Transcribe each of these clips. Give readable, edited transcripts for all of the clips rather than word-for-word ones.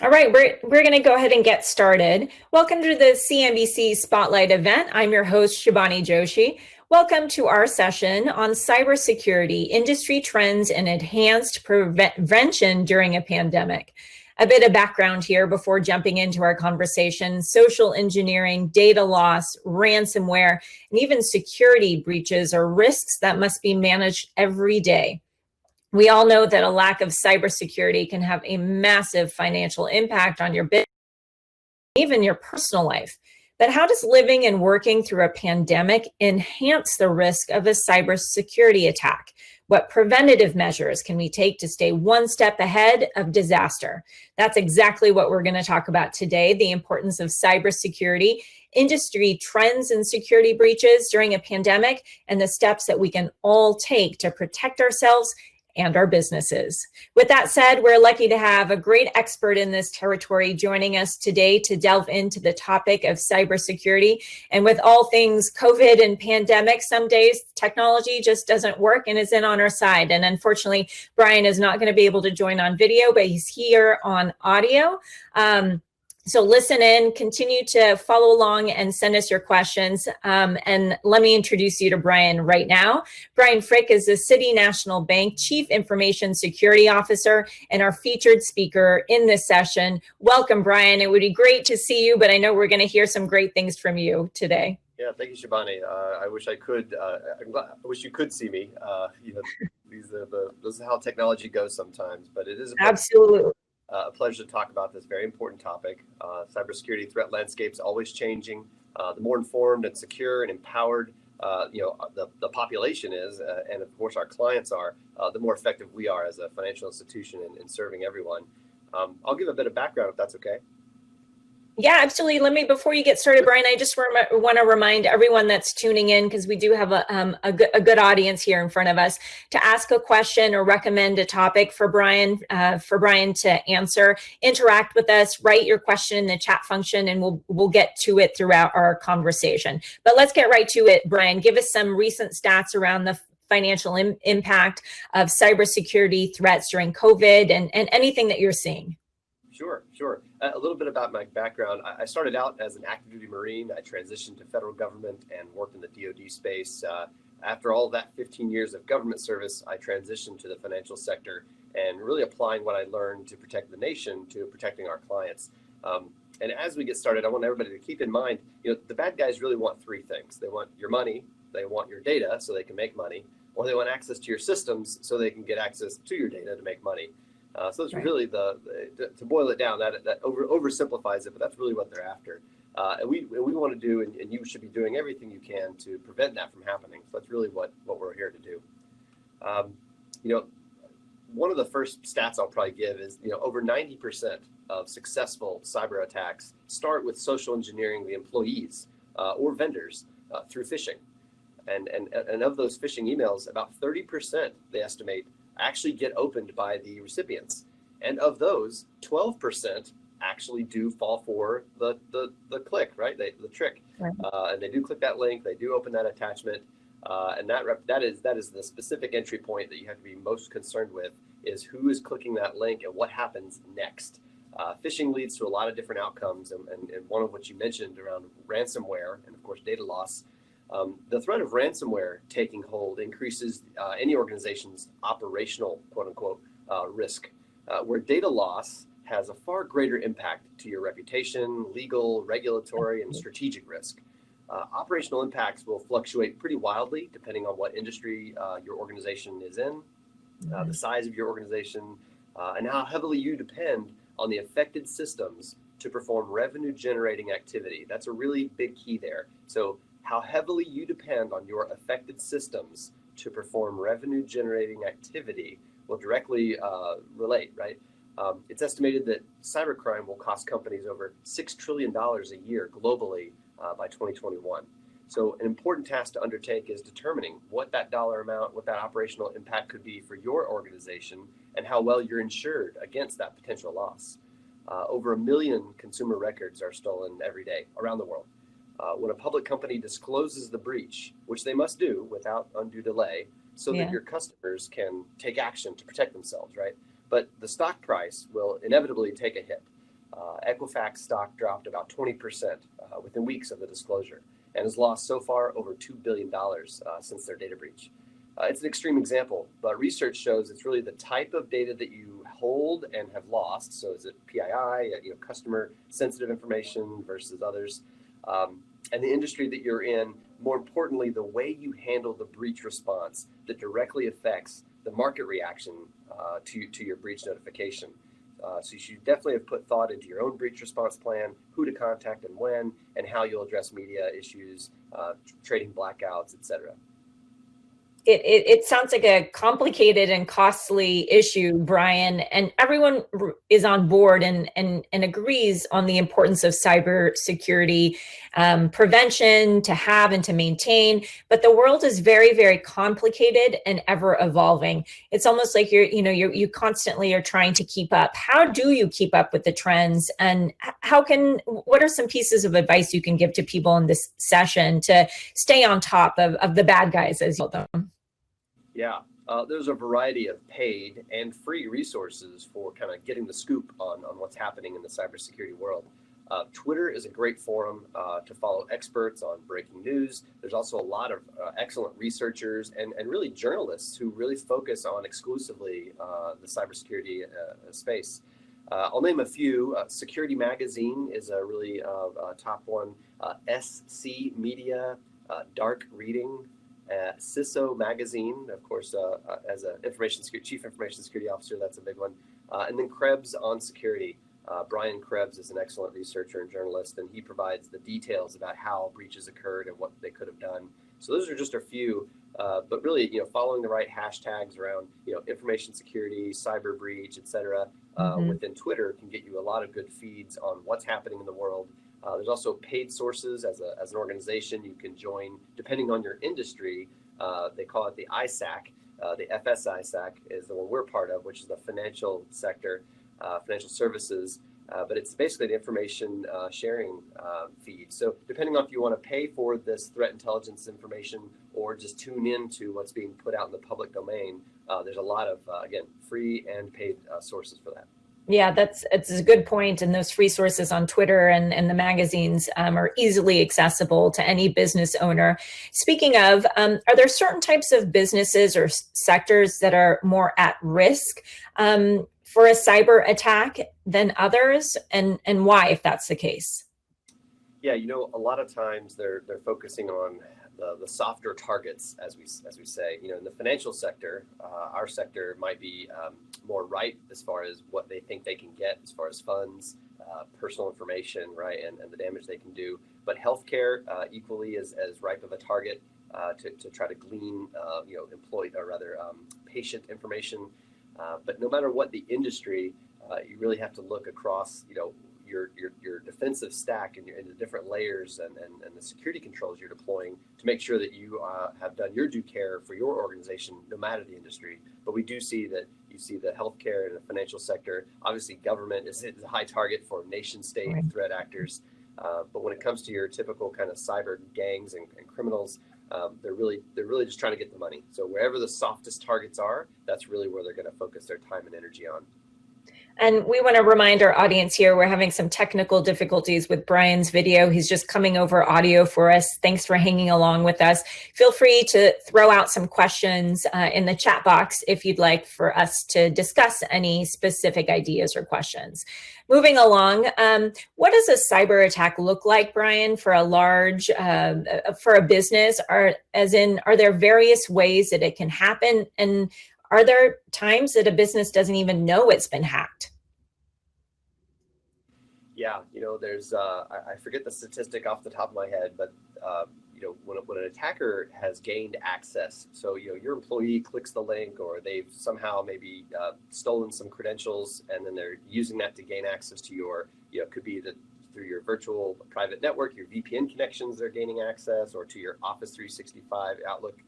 All right, we're going to go ahead and get started. Welcome to the CNBC Spotlight event. I'm your host, Shibani Joshi. Welcome to our session on cybersecurity, industry trends, and enhanced prevention during a pandemic. A bit of background here before jumping into our conversation. Social engineering, data loss, ransomware, and even security breaches are risks that must be managed every day. We all know that a lack of cybersecurity can have a massive financial impact on your business, even your personal life. But how does living and working through a pandemic enhance the risk of a cybersecurity attack? What preventative measures can we take to stay one step ahead of disaster? That's exactly what we're going to talk about today, the importance of cybersecurity, industry trends and security breaches during a pandemic, and the steps that we can all take to protect ourselves and our businesses. With that said, we're lucky to have a great expert in this territory joining us today to delve into the topic of cybersecurity. And with all things COVID and pandemic, some days technology just doesn't work and is in on our side. And unfortunately, Brian is not going to be able to join on video, but he's here on audio. So listen in, continue to follow along and send us your questions. And let me introduce you to Brian right now. Brian Fricke is the City National Bank Chief Information Security Officer and our featured speaker in this session. Welcome, Brian. It would be great to see you, but I know we're going to hear some great things from you today. Yeah, thank you, Shibani. I wish I could. I wish you could see me. These are this is how technology goes sometimes, but it is Absolutely. A pleasure to talk about this very important topic. Cybersecurity threat landscape's always changing. The more informed and secure and empowered, the population is, and of course our clients are, the more effective we are as a financial institution in serving everyone. I'll give a bit of background if that's okay. Yeah, absolutely. Before you get started, Brian, I just want to remind everyone that's tuning in, because we do have a good audience here in front of us, to ask a question or recommend a topic for Brian to answer. Interact with us, write your question in the chat function, and we'll get to it throughout our conversation. But let's get right to it, Brian. Give us some recent stats around the financial impact of cybersecurity threats during COVID and anything that you're seeing. Sure. A little bit about my background. I started out as an active duty Marine. I transitioned to federal government and worked in the DoD space. After all that 15 years of government service, I transitioned to the financial sector and really applying what I learned to protect the nation to protecting our clients. And as we get started, I want everybody to keep in mind, the bad guys really want three things. They want your money, they want your data so they can make money, or they want access to your systems so they can get access to your data to make money. So it's really to boil it down, that oversimplifies it, but that's really what they're after. And we want to do, and you should be doing everything you can to prevent that from happening. So that's really what we're here to do. One of the first stats I'll probably give is, over 90% of successful cyber attacks start with social engineering the employees or vendors through phishing. And of those phishing emails, about 30%, they estimate, actually get opened by the recipients. And of those, 12% actually do fall for the click, right? The trick. Right. And they do click that link, they do open that attachment. And that is the specific entry point that you have to be most concerned with, is who is clicking that link and what happens next. Phishing leads to a lot of different outcomes, and one of what you mentioned around ransomware and of course data loss. The threat of ransomware taking hold increases any organization's operational, quote unquote, risk, where data loss has a far greater impact to your reputation, legal, regulatory, and strategic risk. Operational impacts will fluctuate pretty wildly depending on what industry your organization is in, the size of your organization, and how heavily you depend on the affected systems to perform revenue generating activity. That's a really big key there. So how heavily you depend on your affected systems to perform revenue generating activity will directly relate, right? It's estimated that cybercrime will cost companies over $6 trillion a year globally by 2021. So an important task to undertake is determining what that dollar amount, what that operational impact could be for your organization, and how well you're insured against that potential loss. Over 1 million consumer records are stolen every day around the world. When a public company discloses the breach, which they must do without undue delay, so that your customers can take action to protect themselves, right? But the stock price will inevitably take a hit. Equifax stock dropped about 20% within weeks of the disclosure and has lost so far over $2 billion since their data breach. It's an extreme example, but research shows it's really the type of data that you hold and have lost. So is it PII, customer sensitive information versus others, and the industry that you're in. More importantly, the way you handle the breach response that directly affects the market reaction to your breach notification. So you should definitely have put thought into your own breach response plan, who to contact and when, and how you'll address media issues, trading blackouts, etc. It sounds like a complicated and costly issue, Brian, and everyone is on board and agrees on the importance of cybersecurity prevention to have and to maintain. But the world is very, very complicated and ever evolving. It's almost like you constantly are trying to keep up. How do you keep up with the trends, and what are some pieces of advice you can give to people in this session to stay on top of the bad guys, as you call them? Yeah, there's a variety of paid and free resources for kind of getting the scoop on what's happening in the cybersecurity world. Twitter is a great forum to follow experts on breaking news. There's also a lot of excellent researchers and really journalists who really focus on exclusively the cybersecurity space. I'll name a few. Security Magazine is a really top one. SC Media, Dark Reading, CISO Magazine, of course, as a chief information security officer, that's a big one. And then Krebs on Security. Brian Krebs is an excellent researcher and journalist, and he provides the details about how breaches occurred and what they could have done. So those are just a few, but really, following the right hashtags around, information security, cyber breach, etc. Within Twitter can get you a lot of good feeds on what's happening in the world. There's also paid sources as an organization you can join depending on your industry. They call it the ISAC. The FSISAC is the one we're part of, which is the financial sector, financial services. But it's basically the information sharing feed. So depending on if you want to pay for this threat intelligence information or just tune in to what's being put out in the public domain, there's a lot of, again, free and paid sources for that. Yeah, it's a good point. And those resources on Twitter and the magazines are easily accessible to any business owner. Speaking of, are there certain types of businesses or sectors that are more at risk for a cyber attack than others, and why, if that's the case? Yeah, a lot of times they're focusing on the softer targets, as we say. In the financial sector, our sector might be more ripe as far as what they think they can get as far as funds, personal information, right, and the damage they can do. But healthcare equally as ripe of a target to try to glean, patient information. But no matter what the industry, you really have to look across, your defensive stack and the different layers and the security controls you're deploying to make sure that you have done your due care for your organization, no matter the industry. But we do see that you see the healthcare and the financial sector. Obviously, government is a high target for nation state threat actors. But when it comes to your typical kind of cyber gangs and criminals, they're really just trying to get the money. So wherever the softest targets are, that's really where they're going to focus their time and energy on. And we want to remind our audience here, we're having some technical difficulties with Brian's video. He's just coming over audio for us. Thanks for hanging along with us. Feel free to throw out some questions in the chat box if you'd like for us to discuss any specific ideas or questions. Moving along, what does a cyber attack look like, Brian, for for a business? Are there various ways that it can happen? And are there times that a business doesn't even know it's been hacked? Yeah, there's, I forget the statistic off the top of my head, but, when an attacker has gained access, so, your employee clicks the link or they've somehow maybe stolen some credentials and then they're using that to gain access to your, could be through your virtual private network, your VPN connections, they're gaining access, or to your Office 365, Outlook,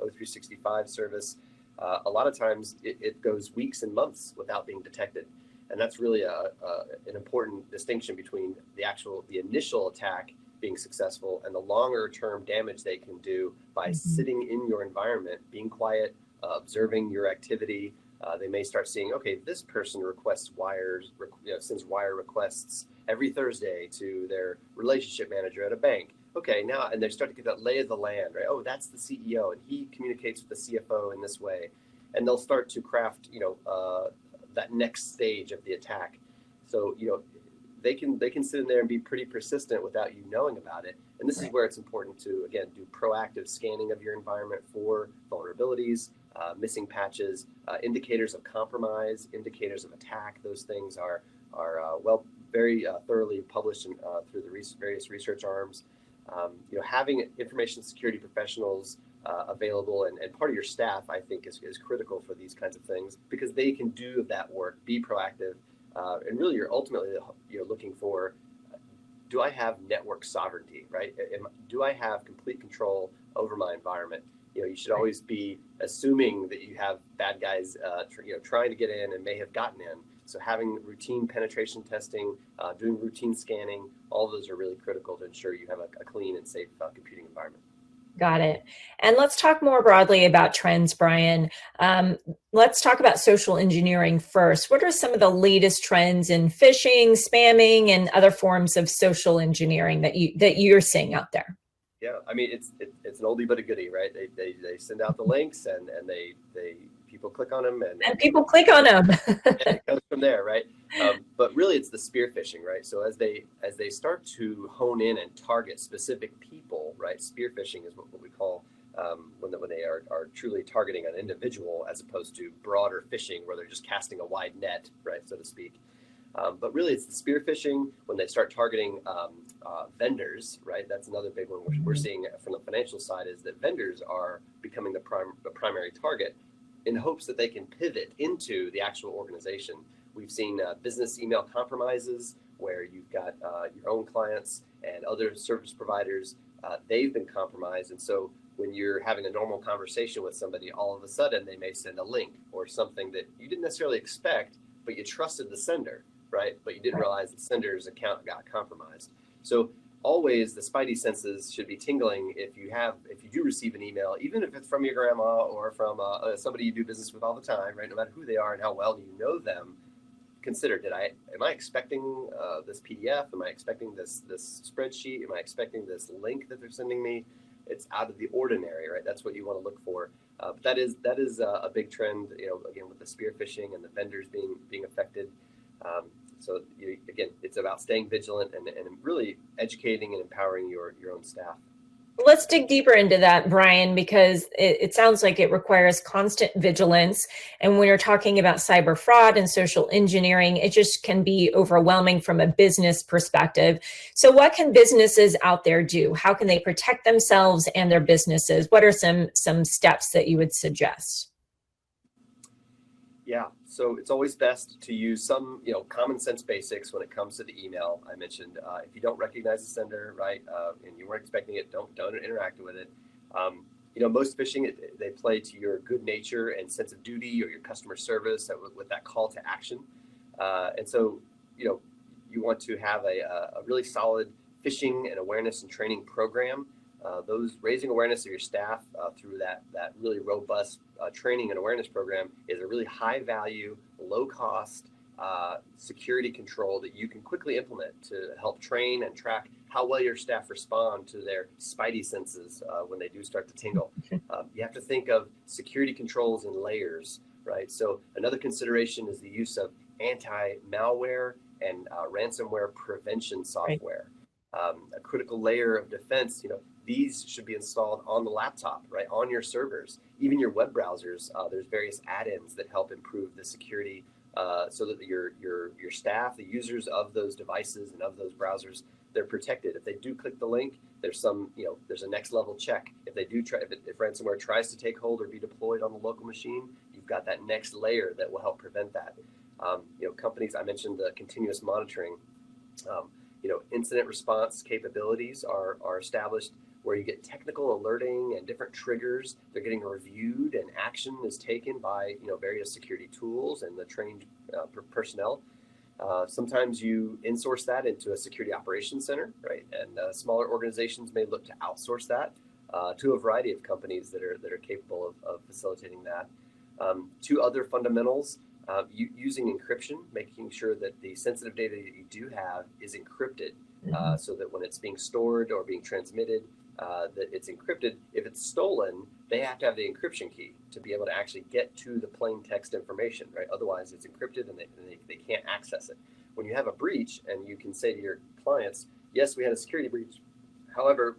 O365 service. A lot of times it goes weeks and months without being detected. And that's really an important distinction between the initial attack being successful and the longer term damage they can do by sitting in your environment, being quiet, observing your activity, They may start seeing, okay, this person requests sends wire requests every Thursday to their relationship manager at a bank. Okay, now, and they start to get that lay of the land, right? Oh, that's the CEO, and he communicates with the CFO in this way, and they'll start to craft, that next stage of the attack. So, they can sit in there and be pretty persistent without you knowing about it. And this is where it's important to, again, do proactive scanning of your environment for vulnerabilities, missing patches, indicators of compromise, indicators of attack. Those things are very thoroughly published through the various research arms. Having information security professionals available and part of your staff, I think, is critical for these kinds of things, because they can do that work, be proactive, and really you're ultimately looking for, do I have network sovereignty, right? Do I have complete control over my environment? You should always be assuming that you have bad guys trying to get in and may have gotten in. So having routine penetration testing, doing routine scanning, all of those are really critical to ensure you have a clean and safe computing environment. Got it. And let's talk more broadly about trends, Brian. Let's talk about social engineering first. What are some of the latest trends in phishing, spamming, and other forms of social engineering that you're seeing out there? Yeah, I mean, it's an oldie but a goodie, right? They send out the links and people click on them and people click on them. and it goes from there, right? But really, it's the spear phishing, right? So as they start to hone in and target specific people, right? Spear phishing is what we call when they are truly targeting an individual, as opposed to broader phishing where they're just casting a wide net, right, so to speak. But really, it's the spear phishing when they start targeting vendors, right? That's another big one we're seeing from the financial side, is that vendors are becoming the primary target in hopes that they can pivot into the actual organization. We've seen business email compromises where you've got your own clients and other service providers, they've been compromised. And so when you're having a normal conversation with somebody, all of a sudden they may send a link or something that you didn't necessarily expect, but you trusted the sender, right? But you didn't realize the sender's account got compromised. So always the spidey senses should be tingling if you do receive an email, even if it's from your grandma or from somebody you do business with all the time, right? No matter who they are and how well you know them, consider, am I expecting this PDF? Am I expecting this spreadsheet? Am I expecting this link that they're sending me? It's out of the ordinary, right? That's what you want to look for. But that is a big trend, again, with the spear phishing and the vendors being affected. So again, it's about staying vigilant and really educating and empowering your own staff. Let's dig deeper into that, Brian, because it sounds like it requires constant vigilance. And when you're talking about cyber fraud and social engineering, it just can be overwhelming from a business perspective. So what can businesses out there do? How can they protect themselves and their businesses? What are some steps that you would suggest? Yeah, so it's always best to use some, common sense basics when it comes to the email. I mentioned if you don't recognize the sender, right, and you weren't expecting it, don't interact with it. Most phishing, they play to your good nature and sense of duty or your customer service with that call to action. And so, you want to have a really solid phishing and awareness and training program. Those raising awareness of your staff through that really robust training and awareness program is a really high value, low cost security control that you can quickly implement to help train and track how well your staff respond to their spidey senses when they do start to tingle. You have to think of security controls in layers, right? So another consideration is the use of anti-malware and ransomware prevention software. A critical layer of defense, these should be installed on the laptop, right, on your servers, even your web browsers. There's various add-ins that help improve the security so that your staff, the users of those devices and of those browsers, they're protected. If they do click the link, there's there's a next level check. If they do if ransomware tries to take hold or be deployed on the local machine, you've got that next layer that will help prevent that. Companies, I mentioned the continuous monitoring. Incident response capabilities are established where you get technical alerting and different triggers. They're getting reviewed and action is taken by various security tools and the trained personnel. Sometimes you insource that into a security operations center, right? And smaller organizations may look to outsource that to a variety of companies that are capable of facilitating that. Two other fundamentals, using encryption, making sure that the sensitive data that you do have is encrypted, so that when it's being stored or being transmitted, that it's encrypted. If it's stolen, they have to have the encryption key to be able to actually get to the plain text information, right? Otherwise, it's encrypted and they can't access it. When you have a breach and you can say to your clients, yes, we had a security breach. However,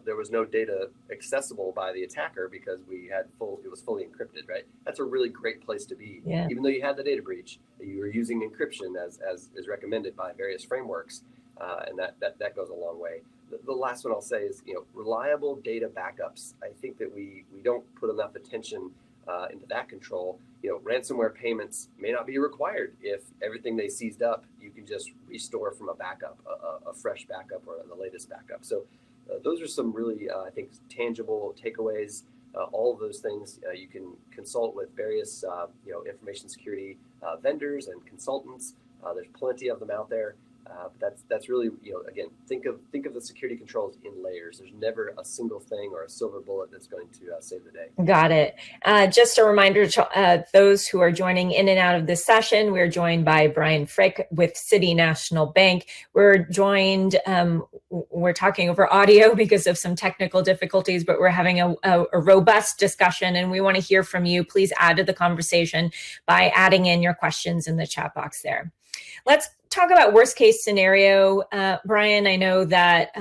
there was no data accessible by the attacker because it was fully encrypted, right? That's a really great place to be. Yeah. Even though you had the data breach, you were using encryption as is recommended by various frameworks, and that goes a long way. The last one I'll say is, reliable data backups. I think that we don't put enough attention into that control. Ransomware payments may not be required if everything they seized up, you can just restore from a backup, a fresh backup or the latest backup. So those are some really, I think, tangible takeaways. All of those things you can consult with various, information security vendors and consultants. There's plenty of them out there. But that's really, again, think of the security controls in layers. There's never a single thing or a silver bullet that's going to save the day. Got it. Just a reminder to those who are joining in and out of this session, we're joined by Brian Fricke with City National Bank. We're joined, we're talking over audio because of some technical difficulties, but we're having a robust discussion and we want to hear from you. Please add to the conversation by adding in your questions in the chat box there. Let's talk about worst case scenario. Brian, I know that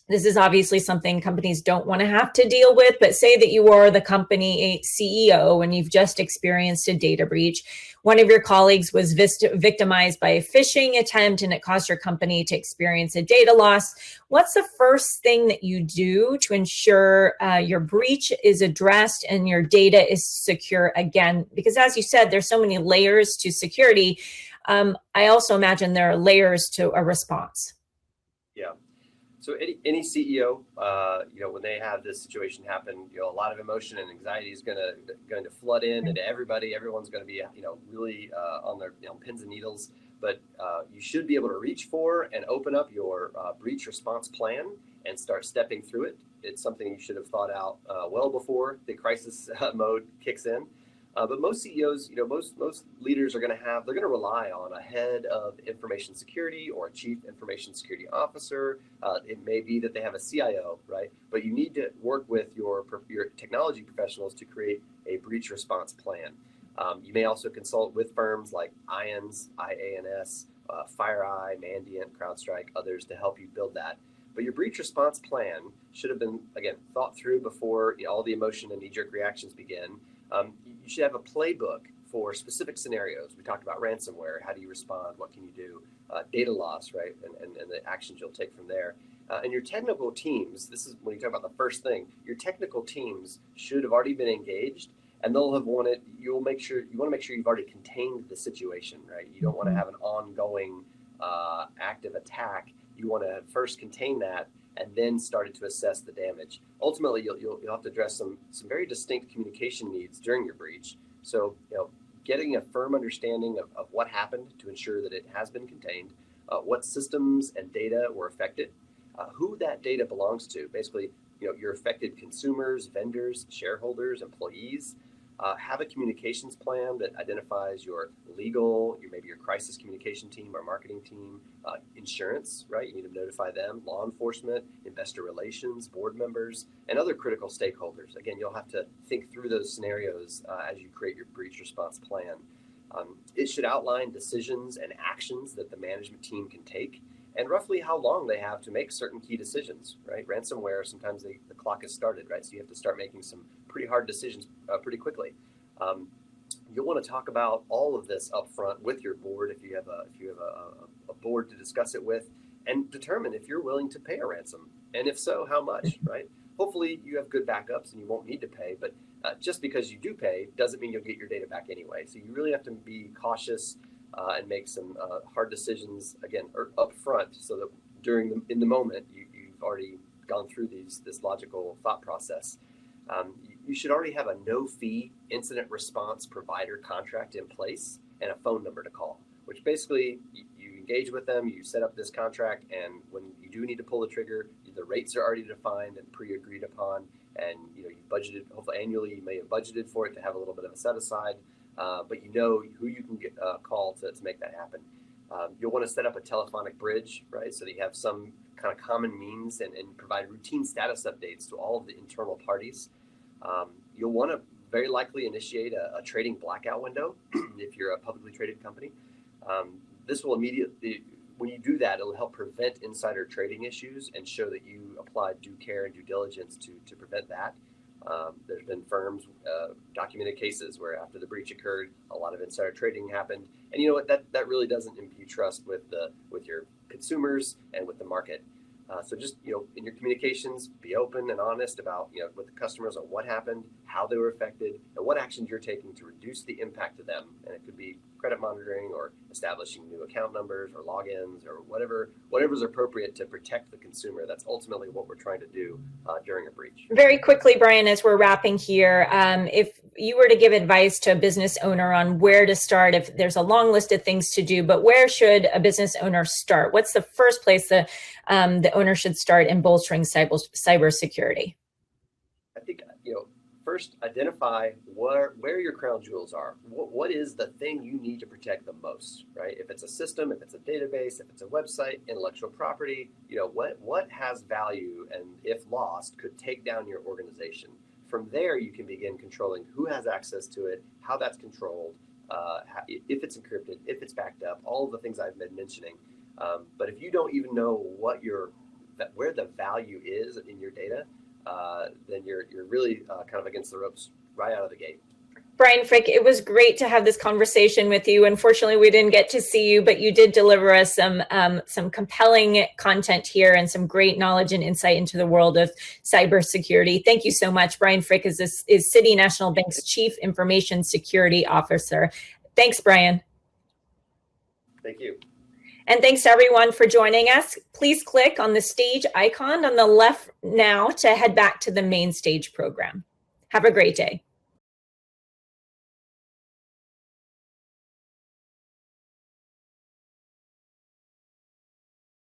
this is obviously something companies don't want to have to deal with, but say that you are the company CEO and you've just experienced a data breach. One of your colleagues was victimized by a phishing attempt and it caused your company to experience a data loss. What's the first thing that you do to ensure your breach is addressed and your data is secure again? Because as you said, there's so many layers to security. I also imagine there are layers to a response. Yeah. So any CEO, when they have this situation happen, a lot of emotion and anxiety is going to flood in, and everyone's going to be, really on their pins and needles. But you should be able to reach for and open up your breach response plan and start stepping through it. It's something you should have thought out well before the crisis mode kicks in. But most CEOs, most leaders they're going to rely on a head of information security or a chief information security officer. It may be that they have a CIO, right? But you need to work with your technology professionals to create a breach response plan. You may also consult with firms like IANS, FireEye, Mandiant, CrowdStrike, others to help you build that. But your breach response plan should have been, again, thought through before all the emotion and knee-jerk reactions begin. You should have a playbook for specific scenarios. We talked about ransomware. How do you respond? What can you do? Data loss, right? And the actions you'll take from there. And your technical teams, this is when you talk about the first thing, your technical teams should have already been engaged and they'll have wanted, you want to make sure you've already contained the situation, right? You don't want to have an ongoing active attack. You want to first contain that and then started to assess the damage. Ultimately, you'll have to address some very distinct communication needs during your breach. So, getting a firm understanding of what happened to ensure that it has been contained, what systems and data were affected, who that data belongs to. Basically, your affected consumers, vendors, shareholders, employees. Have a communications plan that identifies your legal, maybe your crisis communication team or marketing team, insurance, right? You need to notify them, law enforcement, investor relations, board members, and other critical stakeholders. Again, you'll have to think through those scenarios as you create your breach response plan. It should outline decisions and actions that the management team can take and roughly how long they have to make certain key decisions, right? Ransomware, sometimes the clock is started, right? So you have to start making some pretty hard decisions pretty quickly. You'll want to talk about all of this up front with your board if you have a board to discuss it with, and determine if you're willing to pay a ransom, and if so, how much, right? Hopefully you have good backups and you won't need to pay, but just because you do pay doesn't mean you'll get your data back anyway. So you really have to be cautious and make some hard decisions again up front, so that in the moment you've already gone through this logical thought process. You should already have a no-fee incident response provider contract in place and a phone number to call, which basically you engage with them, you set up this contract, and when you do need to pull the trigger, the rates are already defined and pre-agreed upon, and you budgeted, hopefully annually, you may have budgeted for it to have a little bit of a set aside, but you know who you can call to make that happen. You'll want to set up a telephonic bridge, right? So that you have some kind of common means and provide routine status updates to all of the internal parties. You'll want to very likely initiate a trading blackout window if you're a publicly traded company. This will immediately, when you do that, it'll help prevent insider trading issues and show that you applied due care and due diligence to prevent that. There's been firms, documented cases where after the breach occurred, a lot of insider trading happened. And you know what, that really doesn't imbue trust with your consumers and with the market. So just, in your communications, be open and honest about, with the customers on what happened, how they were affected, and what actions you're taking to reduce the impact to them. And it could be credit monitoring or establishing new account numbers or logins or whatever's appropriate to protect the consumer. That's ultimately what we're trying to do during a breach. Very quickly, Brian, as we're wrapping here, if you were to give advice to a business owner on where to start, if there's a long list of things to do, but where should a business owner start? What's the first place the owner should start in bolstering cybersecurity? I think, first identify where your crown jewels are. What is the thing you need to protect the most, right? If it's a system, if it's a database, if it's a website, intellectual property, what has value and if lost could take down your organization. From there, you can begin controlling who has access to it, how that's controlled, if it's encrypted, if it's backed up, all of the things I've been mentioning. But if you don't even know where the value is in your data, then you're really kind of against the ropes right out of the gate. Brian Fricke, it was great to have this conversation with you. Unfortunately, we didn't get to see you, but you did deliver us some compelling content here and some great knowledge and insight into the world of cybersecurity. Thank you so much. Brian Fricke is City National Bank's Chief Information Security Officer. Thanks, Brian. Thank you. And thanks to everyone for joining us. Please click on the stage icon on the left now to head back to the main stage program. Have a great day.